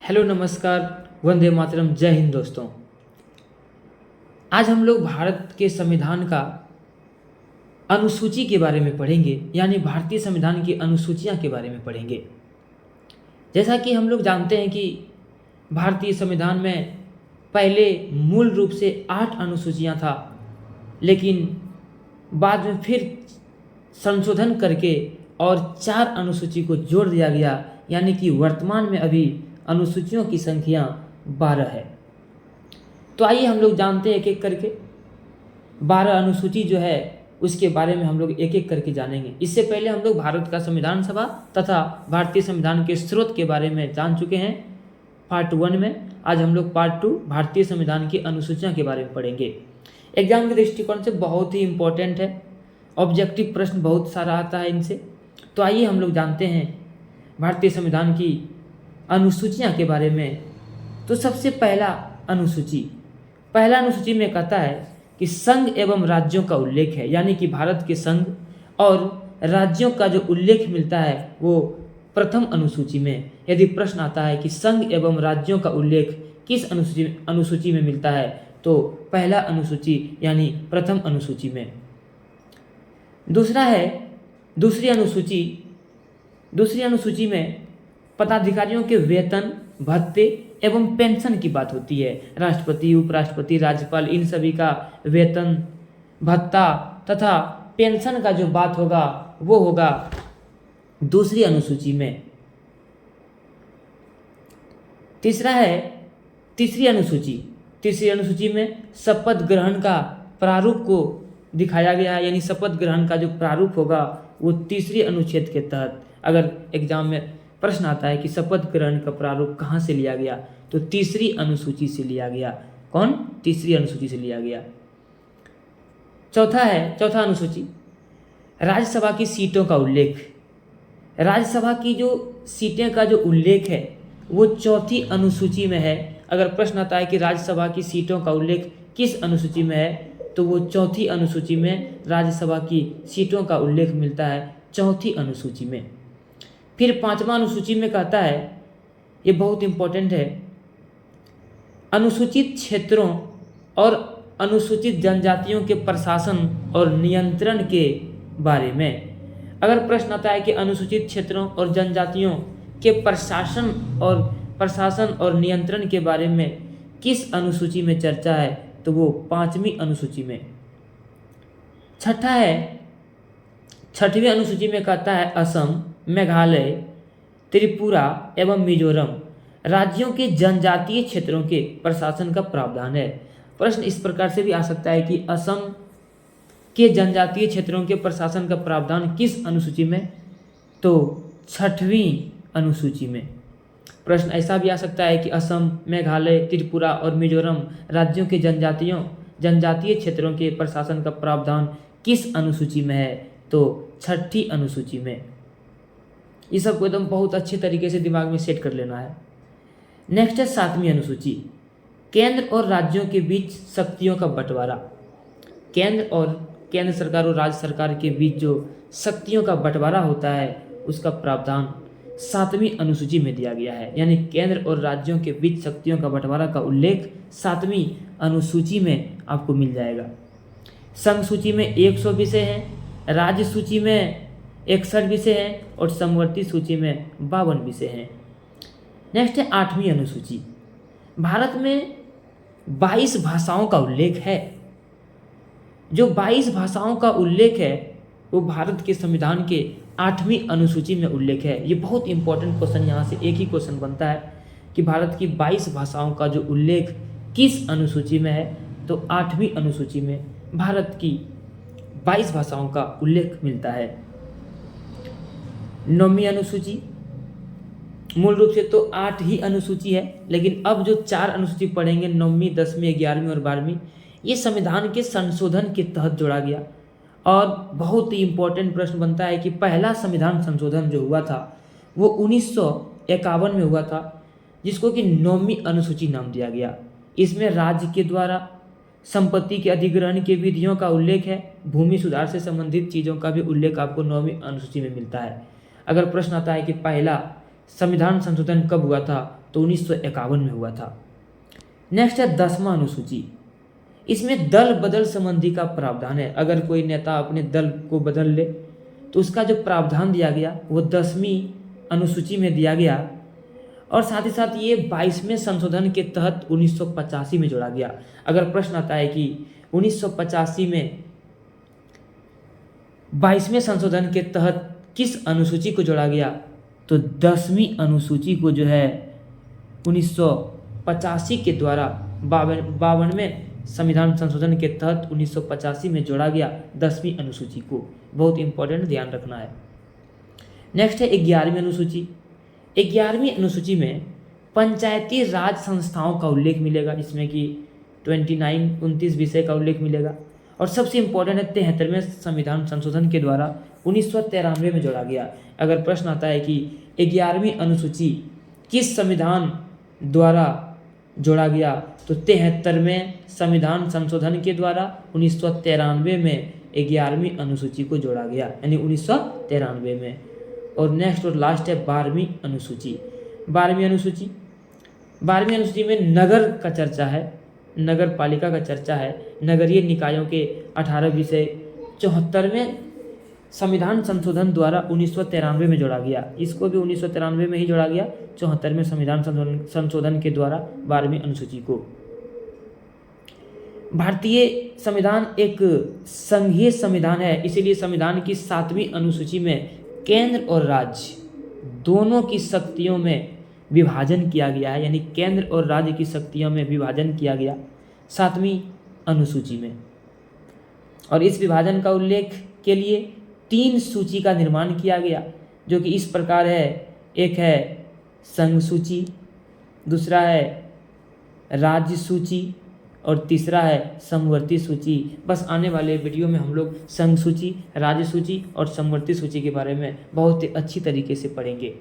Hello नमस्कार, वंदे मातरम, जय हिंद दोस्तों। आज हम लोग भारत के संविधान का अनुसूची के बारे में पढ़ेंगे, यानी भारतीय संविधान की अनुसूचियां के बारे में पढ़ेंगे। जैसा कि हम लोग जानते हैं कि भारतीय संविधान में पहले मूल रूप से 8 अनुसूचियां था, लेकिन बाद में फिर संशोधन करके और 4 अनुसूची को जोड़ दिया गया, यानी कि वर्तमान में अभी अनुसूचियों की संख्या 12 है। तो आइए हम लोग जानते हैं एक एक करके 12 अनुसूची जो है उसके बारे में हम लोग एक एक करके जानेंगे। इससे पहले हम लोग भारत का संविधान सभा तथा भारतीय संविधान के स्रोत के बारे में जान चुके हैं पार्ट 1 में। आज हम लोग पार्ट 2 भारतीय संविधान की अनुसूचियाँ के बारे में पढ़ेंगे। एग्जाम के दृष्टिकोण से बहुत ही इम्पोर्टेंट है, ऑब्जेक्टिव प्रश्न बहुत सारा आता है इनसे। तो आइए हम लोग जानते हैं भारतीय संविधान की अनुसूचियाँ के बारे में। तो सबसे पहला अनुसूची में कहता है कि संघ एवं राज्यों का उल्लेख है, यानी कि भारत के संघ और राज्यों का जो उल्लेख मिलता है वो प्रथम अनुसूची में। यदि प्रश्न आता है कि संघ एवं राज्यों का उल्लेख किस अनुसूची में मिलता है, तो पहला अनुसूची यानी प्रथम अनुसूची में। दूसरा है दूसरी अनुसूची में पदाधिकारियों के वेतन, भत्ते एवं पेंशन की बात होती है। राष्ट्रपति, उपराष्ट्रपति, राज्यपाल, इन सभी का वेतन, भत्ता तथा पेंशन का जो बात होगा वो होगा दूसरी अनुसूची में। तीसरा है तीसरी अनुसूची में शपथ ग्रहण का प्रारूप को दिखाया गया है, यानी शपथ ग्रहण का जो प्रारूप होगा वो तीसरी अनुच्छेद के तहत। अगर एग्जाम में प्रश्न आता है कि शपथ ग्रहण का प्रारूप कहाँ से लिया गया, तो तीसरी अनुसूची से लिया गया। कौन? तीसरी अनुसूची से लिया गया। चौथा अनुसूची राज्यसभा की सीटों का उल्लेख। राज्यसभा की जो सीटें का जो उल्लेख है वो चौथी अनुसूची में है। अगर प्रश्न आता है कि राज्यसभा की सीटों का उल्लेख किस अनुसूची में है, तो वो चौथी अनुसूची में राज्यसभा की सीटों का उल्लेख मिलता है, चौथी अनुसूची में। फिर 5वां अनुसूची में कहता है, ये बहुत इंपॉर्टेंट है, अनुसूचित क्षेत्रों और अनुसूचित जनजातियों के प्रशासन और नियंत्रण के बारे में। अगर प्रश्न आता है कि अनुसूचित क्षेत्रों और जनजातियों के प्रशासन और नियंत्रण के बारे में किस अनुसूची में चर्चा है, तो वो 5वीं अनुसूची में। छठवीं अनुसूची में कहता है असम, मेघालय, त्रिपुरा एवं मिजोरम राज्यों के जनजातीय क्षेत्रों के प्रशासन का प्रावधान है। प्रश्न इस प्रकार से भी आ सकता है कि असम के जनजातीय क्षेत्रों के प्रशासन का प्रावधान किस अनुसूची में, तो 6वीं अनुसूची में। प्रश्न ऐसा भी आ सकता है कि असम, मेघालय, त्रिपुरा और मिजोरम राज्यों के जनजातीय क्षेत्रों के प्रशासन का प्रावधान किस अनुसूची में है, तो 6ठी अनुसूची में। ये सबको एकदम बहुत अच्छे तरीके से दिमाग में सेट कर लेना है। नेक्स्ट है 7वीं अनुसूची, केंद्र और राज्यों के बीच शक्तियों का बंटवारा। केंद्र सरकार और राज्य सरकार के बीच जो शक्तियों का बंटवारा होता है उसका प्रावधान 7वीं अनुसूची में दिया गया है, यानी केंद्र और राज्यों के बीच शक्तियों का बंटवारा का उल्लेख 7वीं अनुसूची में आपको मिल जाएगा। संघ सूची में 100 विषय हैं, राज्य सूची में 61 विषय हैं और समवर्ती सूची में 52 विषय हैं। नेक्स्ट है 8वीं अनुसूची, भारत में 22 भाषाओं का उल्लेख है। जो 22 भाषाओं का उल्लेख है वो भारत के संविधान के 8वीं अनुसूची में उल्लेख है। ये बहुत इंपॉर्टेंट क्वेश्चन, यहाँ से एक ही क्वेश्चन बनता है कि भारत की 22 भाषाओं का जो उल्लेख किस अनुसूची में है, तो 8वीं अनुसूची में भारत की 22 भाषाओं का उल्लेख मिलता है। 9वीं अनुसूची, मूल रूप से तो 8 ही अनुसूची है, लेकिन अब जो 4 अनुसूची पढ़ेंगे 9वीं, 10वीं, 11वीं और 12वीं, ये संविधान के संशोधन के तहत जोड़ा गया। और बहुत ही इम्पोर्टेंट प्रश्न बनता है कि पहला संविधान संशोधन जो हुआ था वो 1951 में हुआ था, जिसको कि 9वीं अनुसूची नाम दिया गया। इसमें राज्य के द्वारा संपत्ति के अधिग्रहण के विधियों का उल्लेख है, भूमि सुधार से संबंधित चीज़ों का भी उल्लेख आपको 9वीं अनुसूची में मिलता है। अगर प्रश्न आता है कि पहला संविधान संशोधन कब हुआ था, तो 1951 में हुआ था। नेक्स्ट है 10वां अनुसूची। इसमें दल बदल संबंधी का प्रावधान है। अगर कोई नेता अपने दल को बदल ले तो उसका जो प्रावधान दिया गया वो 10वीं अनुसूची में दिया गया, और साथ ही साथ ये 22वें संशोधन के तहत 1985 में जोड़ा गया। अगर प्रश्न आता है कि 1985 में 22वें संशोधन के तहत किस अनुसूची को जोड़ा गया, तो 10वीं अनुसूची को जो है 1985 के द्वारा 52वें संविधान संशोधन के तहत 1985 में जोड़ा गया 10वीं अनुसूची को। बहुत इंपॉर्टेंट, ध्यान रखना है। नेक्स्ट है 11वीं अनुसूची। 11वीं अनुसूची में पंचायती राज संस्थाओं का उल्लेख मिलेगा, जिसमें कि 29 विषय का उल्लेख मिलेगा। और सबसे इम्पोर्टेंट है 73वें संविधान संशोधन के द्वारा 1993 में जोड़ा गया। अगर प्रश्न आता है कि 11वीं अनुसूची किस संविधान द्वारा जोड़ा गया, तो 73वें संविधान संशोधन के द्वारा 1993 में 11वीं अनुसूची को जोड़ा गया, यानी 1993 में। और नेक्स्ट और लास्ट है 12वीं अनुसूची। 12वीं अनुसूची में नगर का चर्चा है, नगर पालिका का चर्चा है। नगरीय निकायों के 18 विषय 74वें संविधान संशोधन द्वारा 1993 में जोड़ा गया। इसको भी 1993 में ही जोड़ा गया, 74वें संविधान संशोधन के द्वारा 12वीं अनुसूची को। भारतीय संविधान एक संघीय संविधान है, इसीलिए संविधान की 7वीं अनुसूची में केंद्र और राज्य दोनों की शक्तियों में विभाजन किया गया है, यानी केंद्र और राज्य की शक्तियों में विभाजन किया गया 7वीं अनुसूची में। और इस विभाजन का उल्लेख के लिए 3 सूची का निर्माण किया गया, जो कि इस प्रकार है। एक है संघ सूची, दूसरा है राज्य सूची, और तीसरा है समवर्ती सूची। बस आने वाले वीडियो में हम लोग संघ सूची, राज्य सूची और समवर्ती सूची के बारे में बहुत ही अच्छी तरीके से पढ़ेंगे।